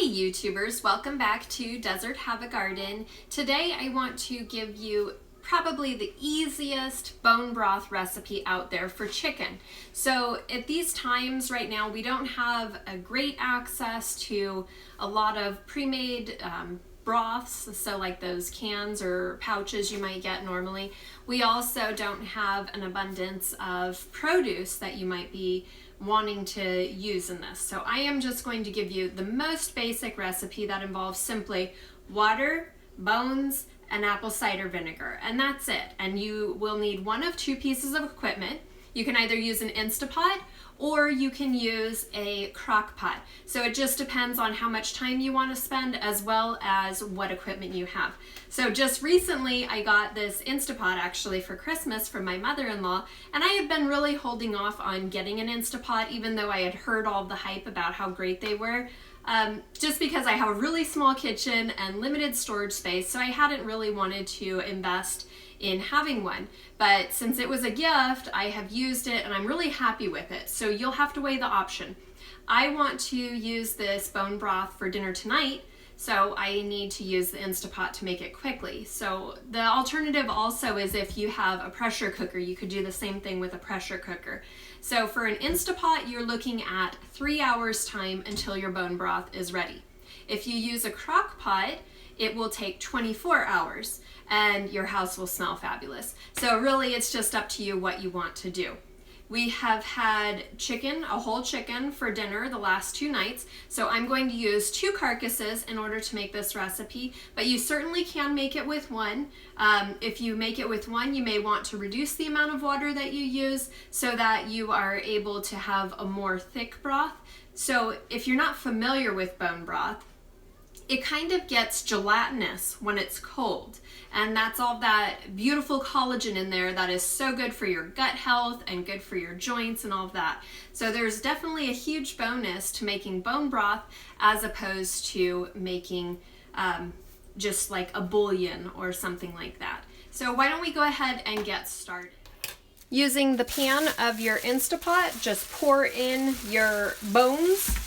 Hey YouTubers, welcome back to Desert Have a Garden. Today I want to give you probably the easiest bone broth recipe out there for chicken. So at these times right now we don't have a great access to a lot of pre-made broths, so like those cans or pouches you might get normally. We also don't have an abundance of produce that you might be wanting to use in this. So I am just going to give you the most basic recipe that involves simply water, bones, and apple cider vinegar, and that's it. And you will need one of two pieces of equipment. You can either use an Insta Pot or you can use a crock pot. So it just depends on how much time you want to spend as well as what equipment you have. So just recently I got this Insta Pot actually for Christmas from my mother-in-law, and I have been really holding off on getting an Insta Pot even though I had heard all the hype about how great they were. Just because I have a really small kitchen and limited storage space, so I hadn't really wanted to invest in having one. But since it was a gift, I have used it and I'm really happy with it. So you'll have to weigh the option. I want to use this bone broth for dinner tonight, so I need to use the Insta Pot to make it quickly. So the alternative also is if you have a pressure cooker, you could do the same thing with a pressure cooker. So for an Insta Pot, you're looking at 3 hours time until your bone broth is ready. If you use a crock pot, it will take 24 hours and your house will smell fabulous. So really it's just up to you what you want to do. We have had chicken, a whole chicken for dinner the last 2 nights, so I'm going to use 2 carcasses in order to make this recipe, but you certainly can make it with one. If you make it with one, you may want to reduce the amount of water that you use so that you are able to have a more thick broth. So if you're not familiar with bone broth, it kind of gets gelatinous when it's cold, and that's all that beautiful collagen in there that is so good for your gut health and good for your joints and all of that. So there's definitely a huge bonus to making bone broth as opposed to making just like a bouillon or something like that. So why don't we go ahead and get started. Using the pan of your Insta Pot, just pour in your bones.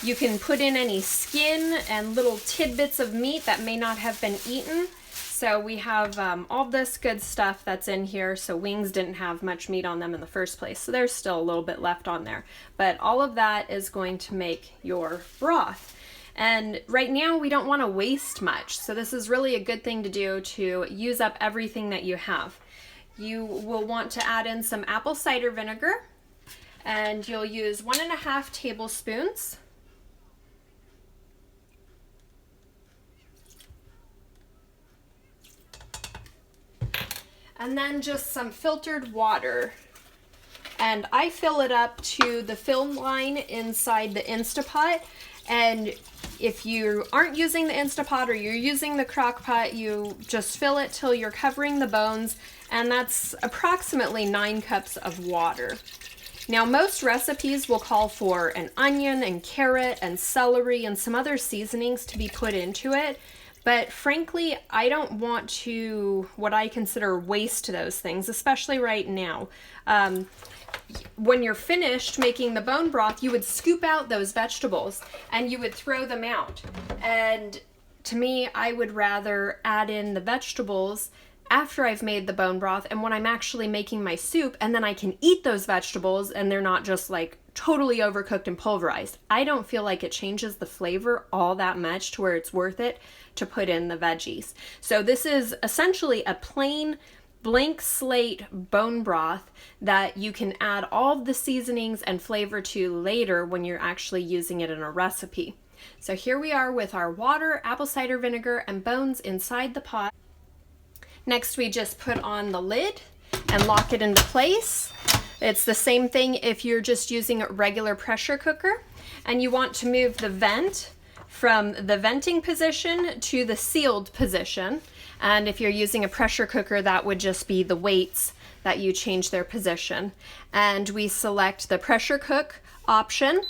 You can put in any skin and little tidbits of meat that may not have been eaten. So we have all this good stuff that's in here. So wings didn't have much meat on them in the first place, so there's still a little bit left on there. But all of that is going to make your broth. And right now we don't want to waste much, so this is really a good thing to do to use up everything that you have. You will want to add in some apple cider vinegar, and you'll use 1.5 tablespoons. And then just some filtered water. And I fill it up to the fill line inside the Insta Pot. And if you aren't using the Insta Pot or you're using the crock pot, you just fill it till you're covering the bones, and that's approximately 9 cups of water. Now most recipes will call for an onion and carrot and celery and some other seasonings to be put into it. But frankly, I don't want to, what I consider, waste those things, especially right now. When you're finished making the bone broth, you would scoop out those vegetables and you would throw them out. And to me, I would rather add in the vegetables after I've made the bone broth and when I'm actually making my soup, and then I can eat those vegetables and they're not just like totally overcooked and pulverized. I don't feel like it changes the flavor all that much to where it's worth it to put in the veggies. So this is essentially a plain blank slate bone broth that you can add all of the seasonings and flavor to later when you're actually using it in a recipe. So here we are with our water, apple cider vinegar, and bones inside the pot. Next, we just put on the lid and lock it into place. It's the same thing if you're just using a regular pressure cooker, and you want to move the vent from the venting position to the sealed position. And if you're using a pressure cooker, that would just be the weights that you change their position. And we select the pressure cook option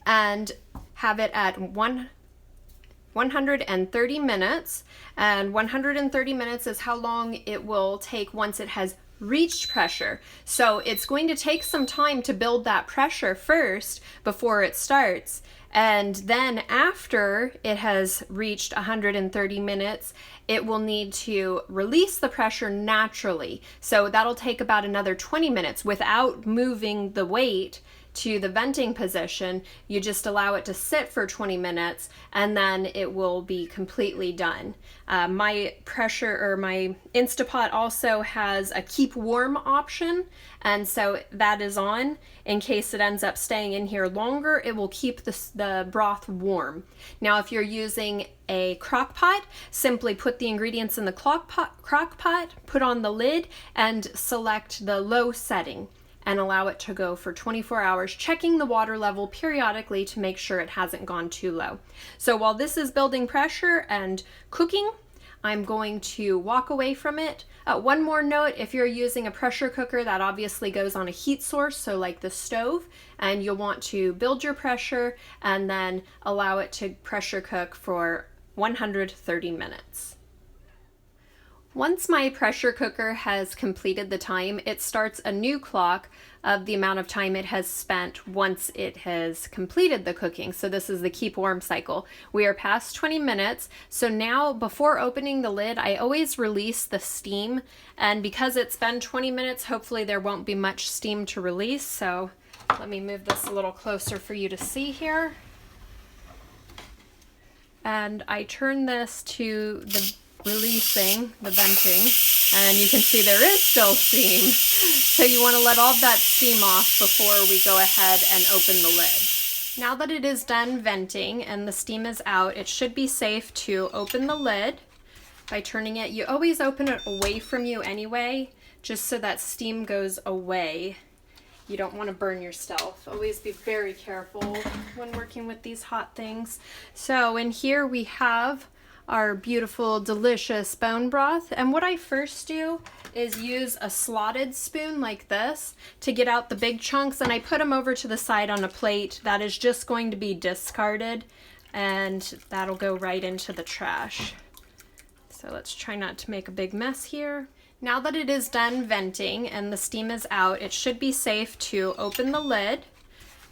and have it at 130 minutes, and 130 minutes is how long it will take once it has reached pressure. So it's going to take some time to build that pressure first before it starts, And then after it has reached 130 minutes, it will need to release the pressure naturally. So that'll take about another 20 minutes without moving the weight to the venting position. You just allow it to sit for 20 minutes and then it will be completely done. My Insta Pot also has a keep warm option, and so that is on. In case it ends up staying in here longer, it will keep the broth warm. Now if you're using a crock pot, simply put the ingredients in the crock pot, put on the lid, and select the low setting and allow it to go for 24 hours, checking the water level periodically to make sure it hasn't gone too low. So while this is building pressure and cooking, I'm going to walk away from it. One more note, if you're using a pressure cooker, that obviously goes on a heat source, so like the stove, and you'll want to build your pressure and then allow it to pressure cook for 130 minutes. Once my pressure cooker has completed the time, it starts a new clock of the amount of time it has spent once it has completed the cooking. So this is the keep warm cycle. We are past 20 minutes. So now before opening the lid, I always release the steam. And because it's been 20 minutes, hopefully there won't be much steam to release. So let me move this a little closer for you to see here. And I turn this to the releasing, the venting, and you can see there is still steam. So you want to let all of that steam off before we go ahead and open the lid. Now that it is done venting and the steam is out, it should be safe to open the lid by turning it. You always open it away from you anyway, just so that steam goes away. You don't want to burn yourself. Always be very careful when working with these hot things. So in here we have our beautiful, delicious bone broth. And what I first do is use a slotted spoon like this to get out the big chunks, and I put them over to the side on a plate that is just going to be discarded, and that'll go right into the trash. So let's try not to make a big mess here. Now that it is done venting and the steam is out, it should be safe to open the lid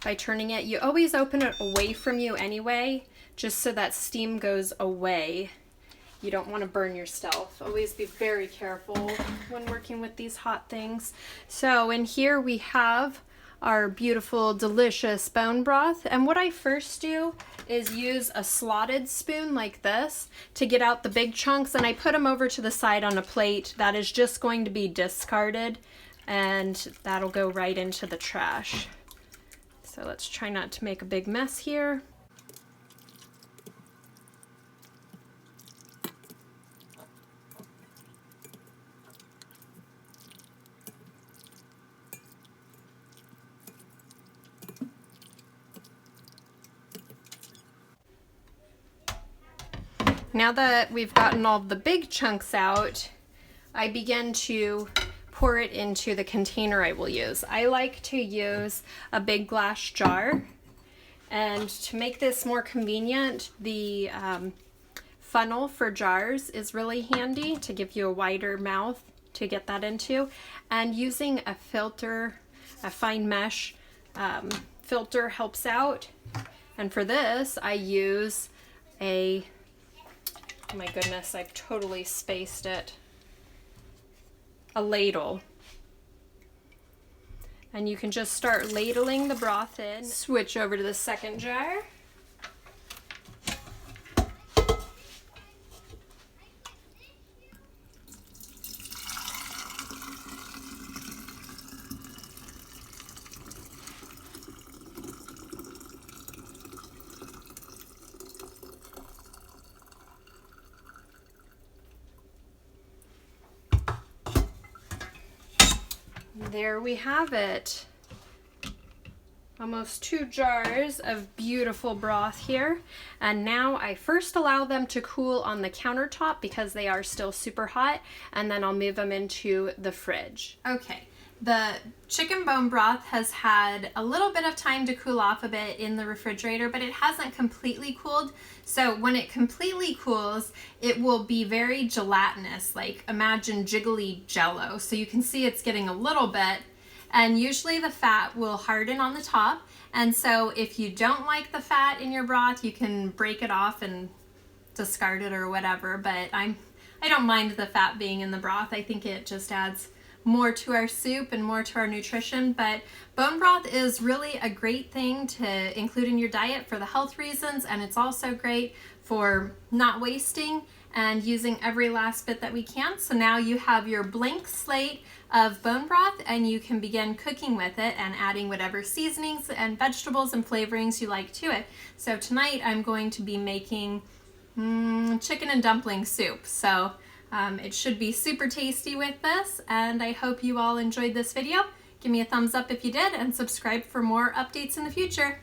by turning it. You always open it away from you anyway, just so that steam goes away. You don't want to burn yourself. Always be very careful when working with these hot things. So in here we have our beautiful, delicious bone broth. And what I first do is use a slotted spoon like this to get out the big chunks, and I put them over to the side on a plate that is just going to be discarded, and that'll go right into the trash. So let's try not to make a big mess here. Now that we've gotten all the big chunks out, I begin to pour it into the container I will use. I like to use a big glass jar, and to make this more convenient, the funnel for jars is really handy to give you a wider mouth to get that into, and using a filter, a fine mesh filter helps out. And for this I use a, oh my goodness, I've totally spaced it, a ladle. And you can just start ladling the broth in. Switch over to the second jar. There we have it. Almost 2 jars of beautiful broth here. And now I first allow them to cool on the countertop because they are still super hot, and then I'll move them into the fridge. Okay, the chicken bone broth has had a little bit of time to cool off a bit in the refrigerator, but it hasn't completely cooled. So when it completely cools, it will be very gelatinous, like imagine jiggly jello. So you can see it's getting a little bit. and usually the fat will harden on the top. And so if you don't like the fat in your broth, you can break it off and discard it or whatever, but I don't mind the fat being in the broth. I think it just adds more to our soup and more to our nutrition. But bone broth is really a great thing to include in your diet for the health reasons, and it's also great for not wasting and using every last bit that we can. So now you have your blank slate of bone broth, and you can begin cooking with it and adding whatever seasonings and vegetables and flavorings you like to it. So tonight I'm going to be making chicken and dumpling soup. So it should be super tasty with this, and I hope you all enjoyed this video. Give me a thumbs up if you did, and subscribe for more updates in the future.